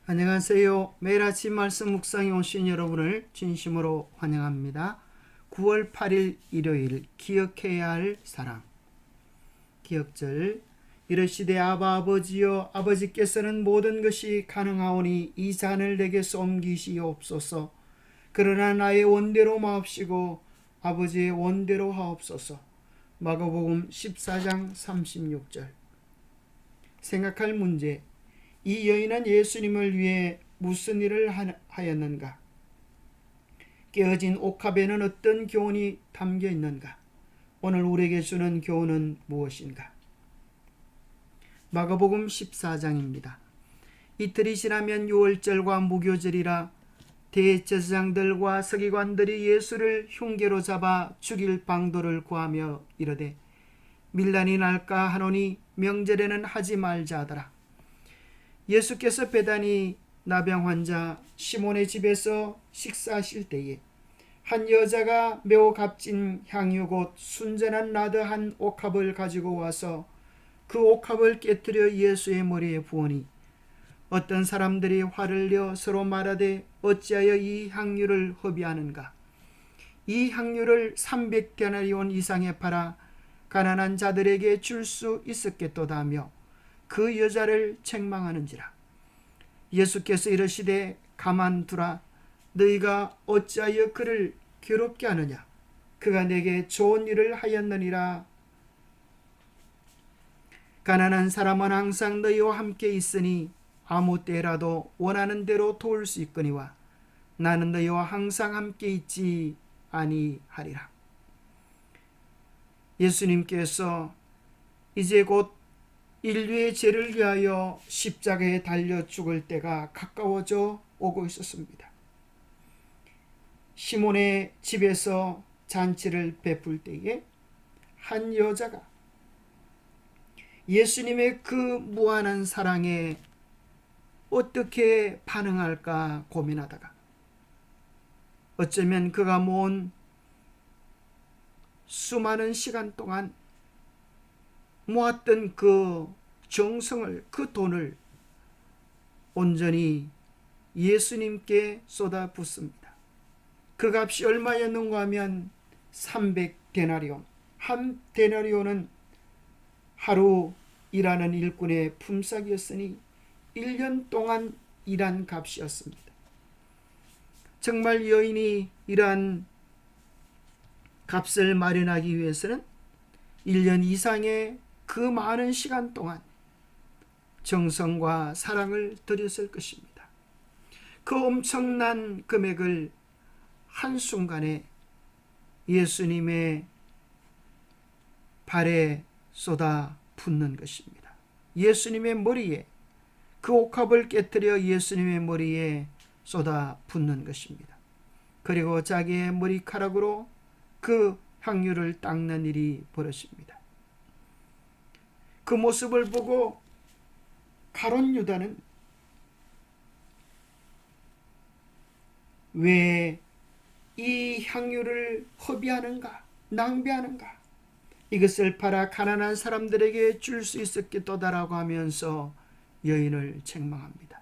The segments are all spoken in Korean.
안녕하세요. 매일 아침 말씀 묵상에 오신 여러분을 진심으로 환영합니다. 9월 8일 일요일 기억해야 할 사랑. 기억절. 이르시되 아바 아버지여, 아버지께서는 모든 것이 가능하오니 이 잔을 내게서 옮기시옵소서. 그러나 나의 원대로 마옵시고 아버지의 원대로 하옵소서. 마가복음 14장 36절. 생각할 문제. 이 여인은 예수님을 위해 무슨 일을 하였는가? 깨어진 옥합에는 어떤 교훈이 담겨 있는가? 오늘 우리에게 주는 교훈은 무엇인가? 마가복음 14장입니다. 이틀이 지나면 유월절과 무교절이라 대제사장들과 서기관들이 예수를 흉계로 잡아 죽일 방도를 구하며 이르되 밀란이 날까 하노니 명절에는 하지 말자 하더라. 예수께서 베다니 나병 환자 시몬의 집에서 식사하실 때에 한 여자가 매우 값진 향유 곧 순전한 나드 한 옥합을 가지고 와서 그 옥합을 깨뜨려 예수의 머리에 부으니 어떤 사람들이 화를 내어 서로 말하되 어찌하여 이 향유를 허비하는가? 이 향유를 300데나리온 이상에 팔아 가난한 자들에게 줄 수 있었겠도다 하며 그 여자를 책망하는지라. 예수께서 이르시되 가만두라. 너희가 어찌하여 그를 괴롭게 하느냐? 그가 내게 좋은 일을 하였느니라. 가난한 사람은 항상 너희와 함께 있으니 아무 때라도 원하는 대로 도울 수 있거니와 나는 너희와 항상 함께 있지 아니하리라. 예수님께서 이제 곧 인류의 죄를 위하여 십자가에 달려 죽을 때가 가까워져 오고 있었습니다. 시몬의 집에서 잔치를 베풀 때에 한 여자가 예수님의 그 무한한 사랑에 어떻게 반응할까 고민하다가 어쩌면 그가 모은 수많은 시간 동안 모았던 그 정성을, 그 돈을 온전히 예수님께 쏟아붓습니다. 그 값이 얼마였는가 하면 300데나리온. 한 데나리온은 하루 일하는 일꾼의 품삯이었으니 1년 동안 일한 값이었습니다. 정말 여인이 이러한 값을 마련하기 위해서는 1년 이상의 그 많은 시간 동안 정성과 사랑을 들였을 것입니다. 그 엄청난 금액을 한순간에 예수님의 발에 쏟아 붓는 것입니다. 예수님의 머리에, 그 옥합을 깨뜨려 예수님의 머리에 쏟아 붓는 것입니다. 그리고 자기의 머리카락으로 그 향유를 닦는 일이 벌어집니다. 그 모습을 보고 가룟 유다는 왜 이 향유를 허비하는가, 낭비하는가, 이것을 팔아 가난한 사람들에게 줄 수 있었겠도다라고 하면서 여인을 책망합니다.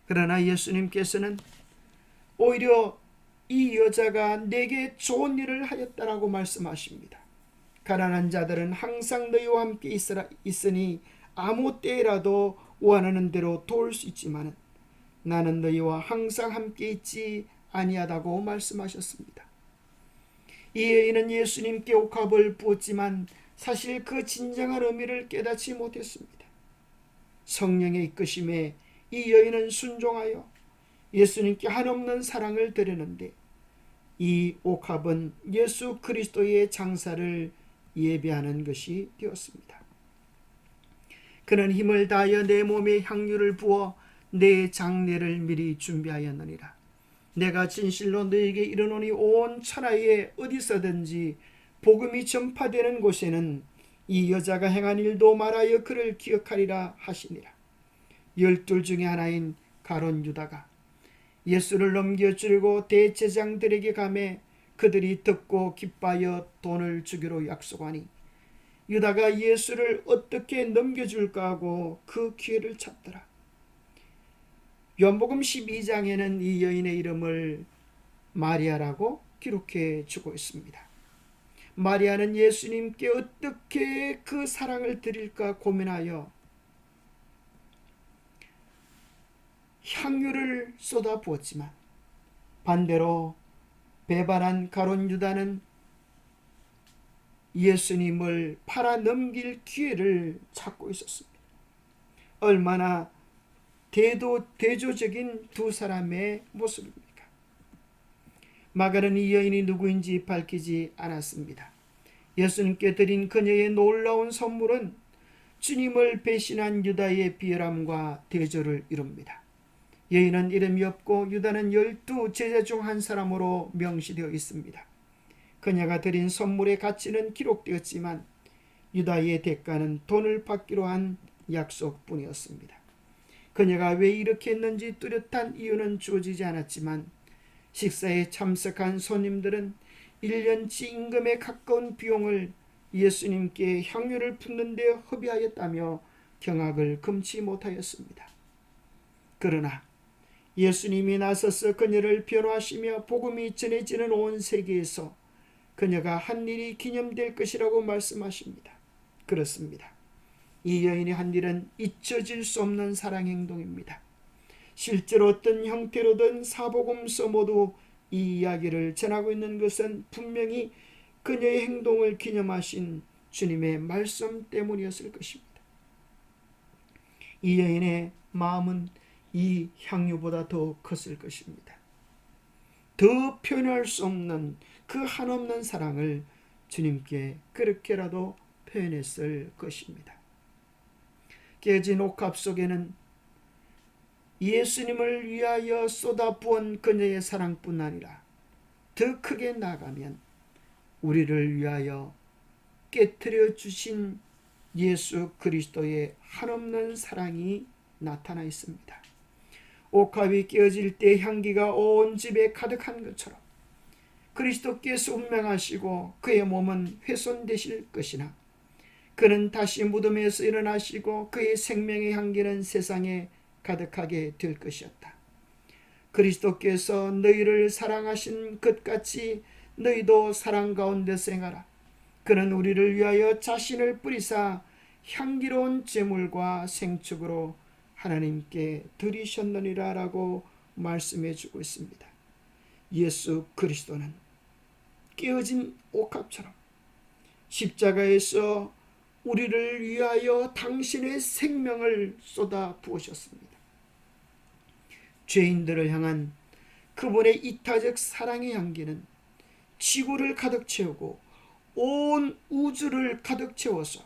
그러나 예수님께서는 오히려 이 여자가 내게 좋은 일을 하였다라고 말씀하십니다. 가난한 자들은 항상 너희와 함께 있으니 아무 때라도 원하는 대로 도울 수 있지만 나는 너희와 항상 함께 있지 아니하다고 말씀하셨습니다. 이 여인은 예수님께 옥합을 부었지만 사실 그 진정한 의미를 깨닫지 못했습니다. 성령의 이끄심에 이 여인은 순종하여 예수님께 한없는 사랑을 드렸는데 이 옥합은 예수 그리스도의 장사를 예배하는 것이 되었습니다. 그는 힘을 다하여 내 몸에 향유를 부어 내 장례를 미리 준비하였느니라. 내가 진실로 너에게 이르노니 온 천하에 어디서든지 복음이 전파되는 곳에는 이 여자가 행한 일도 말하여 그를 기억하리라 하시니라. 12 중에 하나인 가룟 유다가 예수를 넘겨주려고 대제사장들에게 가매 그들이 듣고 기뻐하여 돈을 주기로 약속하니 유다가 예수를 어떻게 넘겨줄까 하고 그 기회를 찾더라. 요한복음 12장에는 이 여인의 이름을 마리아라고 기록해 주고 있습니다. 마리아는 예수님께 어떻게 그 사랑을 드릴까 고민하여 향유를 쏟아 부었지만, 반대로 배반한 가룟 유다는 예수님을 팔아 넘길 기회를 찾고 있었습니다. 얼마나 대조적인 두 사람의 모습입니까? 마가는 이 여인이 누구인지 밝히지 않았습니다. 예수님께 드린 그녀의 놀라운 선물은 주님을 배신한 유다의 비열함과 대조를 이룹니다. 여인은 이름이 없고 유다는 12 제자 중 한 사람으로 명시되어 있습니다. 그녀가 드린 선물의 가치는 기록되었지만 유다의 대가는 돈을 받기로 한 약속뿐이었습니다. 그녀가 왜 이렇게 했는지 뚜렷한 이유는 주어지지 않았지만 식사에 참석한 손님들은 1년치 임금에 가까운 비용을 예수님께 향유를 붓는 데 허비하였다며 경악을 금치 못하였습니다. 그러나 예수님이 나서서 그녀를 변호하시며 복음이 전해지는 온 세계에서 그녀가 한 일이 기념될 것이라고 말씀하십니다. 그렇습니다. 이 여인이 한 일은 잊혀질 수 없는 사랑 행동입니다. 실제로 어떤 형태로든 사복음서 모두 이 이야기를 전하고 있는 것은 분명히 그녀의 행동을 기념하신 주님의 말씀 때문이었을 것입니다. 이 여인의 마음은 이 향유보다 더 컸을 것입니다. 더 표현할 수 없는 그 한없는 사랑을 주님께 그렇게라도 표현했을 것입니다. 깨진 옥합 속에는 예수님을 위하여 쏟아부은 그녀의 사랑뿐 아니라 더 크게 나가면 우리를 위하여 깨트려 주신 예수 그리스도의 한없는 사랑이 나타나 있습니다. 옥합이 깨어질 때 향기가 온 집에 가득한 것처럼 그리스도께서 운명하시고 그의 몸은 훼손되실 것이나 그는 다시 무덤에서 일어나시고 그의 생명의 향기는 세상에 가득하게 될 것이었다. 그리스도께서 너희를 사랑하신 것 같이 너희도 사랑 가운데 생하라. 그는 우리를 위하여 자신을 뿌리사 향기로운 제물과 생축으로 하나님께 드리셨느니라 라고 말씀해 주고 있습니다. 예수 그리스도는 깨어진 옥합처럼 십자가에서 우리를 위하여 당신의 생명을 쏟아 부으셨습니다. 죄인들을 향한 그분의 이타적 사랑의 향기는 지구를 가득 채우고 온 우주를 가득 채워서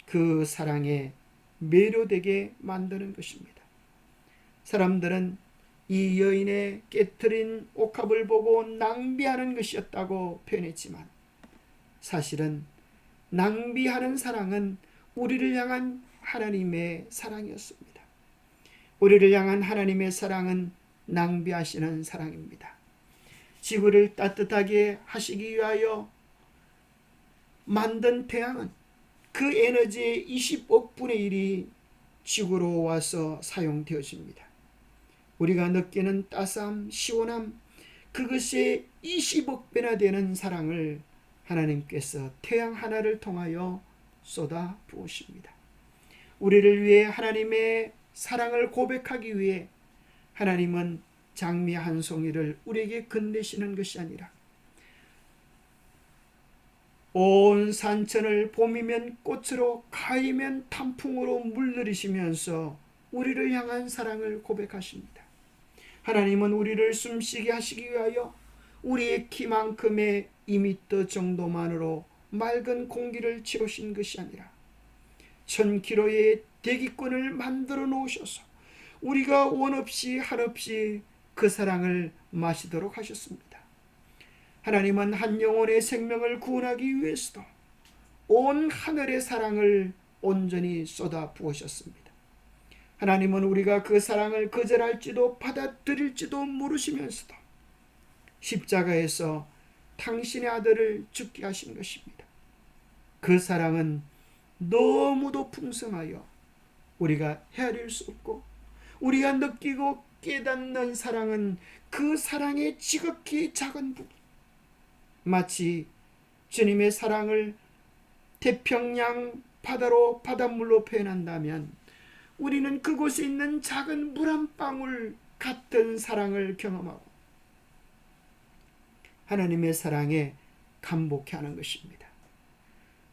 그 사랑에 매료되게 만드는 것입니다. 사람들은 이 여인의 깨트린 옥합을 보고 낭비하는 것이었다고 표현했지만 사실은 낭비하는 사랑은 우리를 향한 하나님의 사랑이었습니다. 우리를 향한 하나님의 사랑은 낭비하시는 사랑입니다. 지구를 따뜻하게 하시기 위하여 만든 태양은 그 에너지의 20억 분의 1이 지구로 와서 사용되어집니다. 우리가 느끼는 따스함, 시원함, 그것의 20억 배나 되는 사랑을 하나님께서 태양 하나를 통하여 쏟아 부으십니다. 우리를 위해 하나님의 사랑을 고백하기 위해 하나님은 장미 한 송이를 우리에게 건네시는 것이 아니라 온 산천을 봄이면 꽃으로 가을이면 단풍으로 물들이시면서 우리를 향한 사랑을 고백하십니다. 하나님은 우리를 숨쉬게 하시기 위하여 우리의 키만큼의 2m 정도만으로 맑은 공기를 채우신 것이 아니라 1000km의 대기권을 만들어 놓으셔서 우리가 원 없이 한없이 그 사랑을 마시도록 하셨습니다. 하나님은 한 영혼의 생명을 구원하기 위해서도 온 하늘의 사랑을 온전히 쏟아 부으셨습니다. 하나님은 우리가 그 사랑을 거절할지도 받아들일지도 모르시면서도 십자가에서 당신의 아들을 죽게 하신 것입니다. 그 사랑은 너무도 풍성하여 우리가 헤아릴 수 없고 우리가 느끼고 깨닫는 사랑은 그 사랑의 지극히 작은 부분, 마치 주님의 사랑을 태평양 바다로 바닷물로 표현한다면 우리는 그곳에 있는 작은 물 한 방울 같은 사랑을 경험하고 하나님의 사랑에 감복해 하는 것입니다.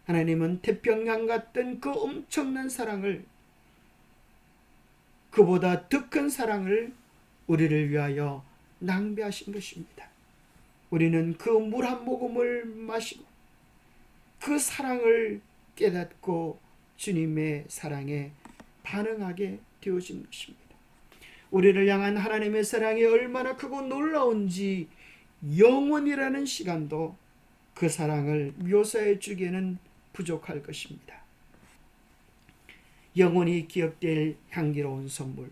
하나님은 태평양 같은 그 엄청난 사랑을, 그보다 더 큰 사랑을 우리를 위하여 낭비하신 것입니다. 우리는 그 물 한 모금을 마시고 그 사랑을 깨닫고 주님의 사랑에 반응하게 되어진 것입니다. 우리를 향한 하나님의 사랑이 얼마나 크고 놀라운지 영원이라는 시간도 그 사랑을 묘사해 주기에는 부족할 것입니다. 영원히 기억될 향기로운 선물,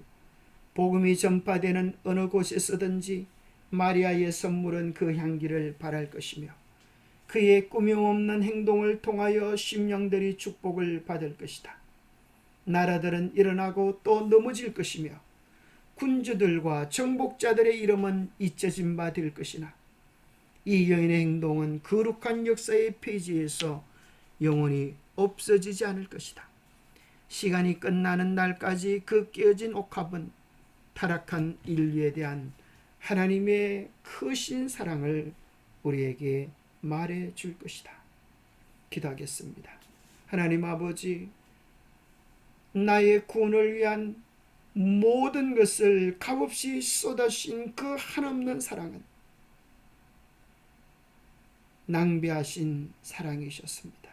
복음이 전파되는 어느 곳에서든지 마리아의 선물은 그 향기를 발할 것이며 그의 꾸밈없는 행동을 통하여 심령들이 축복을 받을 것이다. 나라들은 일어나고 또 넘어질 것이며 군주들과 정복자들의 이름은 잊혀진 바 될 것이나 이 여인의 행동은 거룩한 역사의 페이지에서 영원히 없어지지 않을 것이다. 시간이 끝나는 날까지 그 깨어진 옥합은 타락한 인류에 대한 하나님의 크신 사랑을 우리에게 말해 줄 것이다. 기도하겠습니다. 하나님 아버지, 나의 구원을 위한 모든 것을 값없이 쏟아신 그 한없는 사랑은 낭비하신 사랑이셨습니다.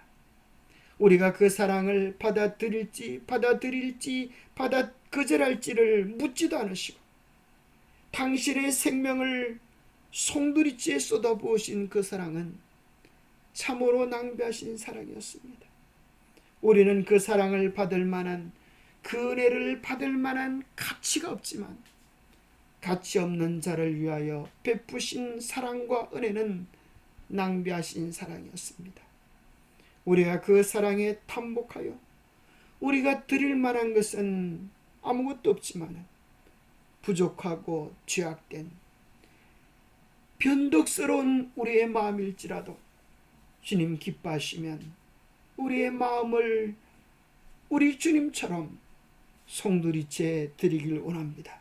우리가 그 사랑을 받아들일지 거절할지를 묻지도 않으시고 당신의 생명을 송두리째 쏟아부으신 그 사랑은 참으로 낭비하신 사랑이었습니다. 우리는 그 사랑을 받을 만한, 그 은혜를 받을 만한 가치가 없지만 가치 없는 자를 위하여 베푸신 사랑과 은혜는 낭비하신 사랑이었습니다. 우리가 그 사랑에 탐복하여 우리가 드릴 만한 것은 아무것도 없지만 부족하고 죄악된 변덕스러운 우리의 마음일지라도 주님 기뻐하시면 우리의 마음을 우리 주님처럼 송두리째 드리길 원합니다.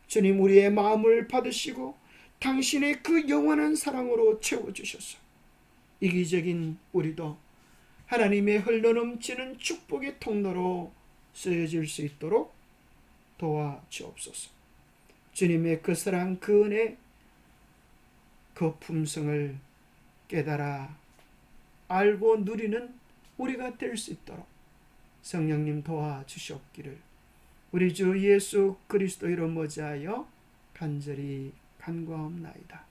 주님, 우리의 마음을 받으시고 당신의 그 영원한 사랑으로 채워주셔서 이기적인 우리도 하나님의 흘러넘치는 축복의 통로로 쓰여질 수 있도록 도와주옵소서. 주님의 그 사랑, 그 은혜, 그 품성을 깨달아 알고 누리는 우리가 될 수 있도록 성령님 도와주시옵기를 우리 주 예수 그리스도 이름 모자하여 간절히 간구하옵나이다.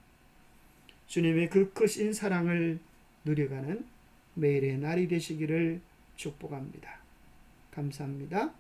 주님의 그 크신 사랑을 누려가는 매일의 날이 되시기를 축복합니다. 감사합니다.